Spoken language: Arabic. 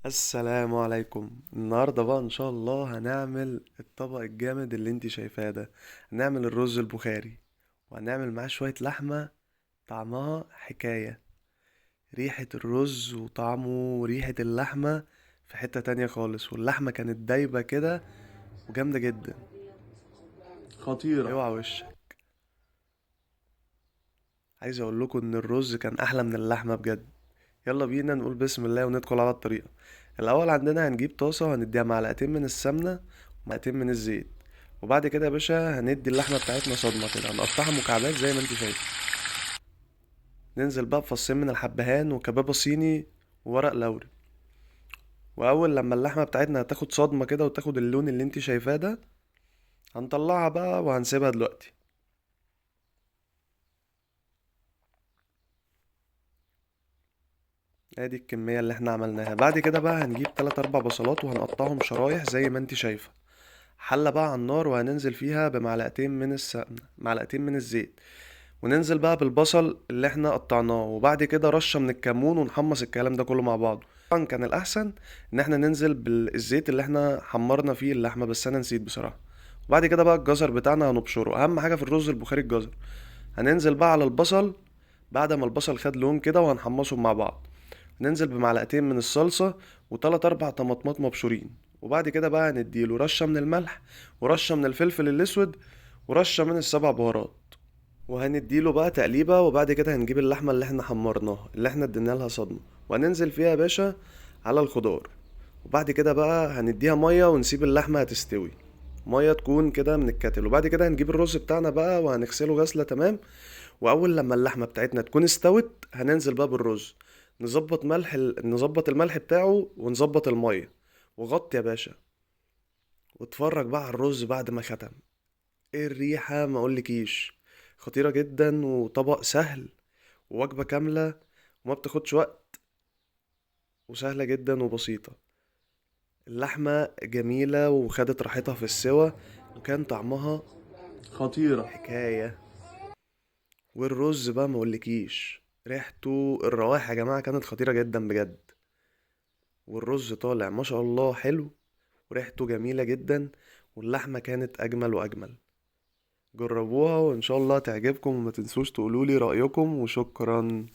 السلام عليكم. النهاردة بقى ان شاء الله هنعمل الطبق الجامد اللي انتي شايفاه ده. هنعمل الرز البخاري، وهنعمل معاه شوية لحمة طعمها حكاية. ريحة الرز وطعمه وريحة اللحمة في حتة تانية خالص، واللحمة كانت دايبة كده وجامدة جدا. خطيرة. اوعى وشك. عايز اقول لكم ان الرز كان احلى من اللحمة بجد. يلا بينا نقول بسم الله وندخل على الطريقة. الاول عندنا هنجيب طاسة وهنديها معلقتين من السمنة ومعلقتين من الزيت. وبعد كده يا باشا هندي اللحمة بتاعتنا صدمة كده، هنقطعها مكعبات زي ما انت شايف. ننزل بقى بفصين من الحبهان وكبابة صيني وورق لوري. واول لما اللحمة بتاعتنا هتاخد صدمة كده وتاخد اللون اللي انت شايفاه ده، هنطلعها بقى وهنسيبها دلوقتي. ادي الكمية اللي احنا عملناها. بعد كده بقى هنجيب 3 4 بصلات وهنقطعهم شرايح زي ما انت شايفة. حلة بقى على النار وهننزل فيها بمعلقتين من السمنة، معلقتين من الزيت. وننزل بقى بالبصل اللي احنا قطعناه، وبعد كده رشة من الكمون، ونحمص الكلام ده كله مع بعض. طبعا كان الأحسن إن احنا ننزل بالزيت اللي احنا حمرنا فيه اللحمة، بس أنا نسيت بصراحة. وبعد كده بقى الجزر بتاعنا هنبشره، أهم حاجة في الرز البخاري الجزر. هننزل بقى على البصل بعد ما البصل خد لون كده وهنحمصهم مع بعض. ننزل بمعلقتين من الصلصة وتلات أربع طماطمات مبشورين. وبعد كده بقى هنديله رشة من الملح ورشة من الفلفل الأسود ورشة من السبع بهارات. وهنديله بقى تقليبة، وبعد كده هنجيب اللحمة اللي احنا حمرناها اللي احنا ادينا لها صدمة، وهننزل فيها يا باشا على الخضار. وبعد كده بقى هنديها مية ونسيب اللحمة هتستوي. مية تكون كده من الكتل. وبعد كده هنجيب الرز بتاعنا بقى وهنغسله غسلة تمام. واول لما اللحمة بتاعتنا تكون استوت هننزل بقى بالرز. نظبط الملح بتاعه ونظبط المية. وغطي يا باشا، واتفرج بقى على الرز بعد ما ختم. ايه الريحة ما اقولكيش. خطيرة جدا، وطبق سهل، ووجبة كاملة، وما بتاخدش وقت، وسهلة جدا وبسيطة. اللحمة جميلة وخدت راحتها في السوا، وكان طعمها خطيرة. حكاية. والرز بقى ما اقولكيش ريحته، الروائح يا جماعة كانت خطيرة جدا بجد. والرز طالع ما شاء الله حلو، وريحته جميلة جدا، واللحمة كانت أجمل وأجمل. جربوها وإن شاء الله تعجبكم، وما تنسوش تقولولي رأيكم، وشكرا.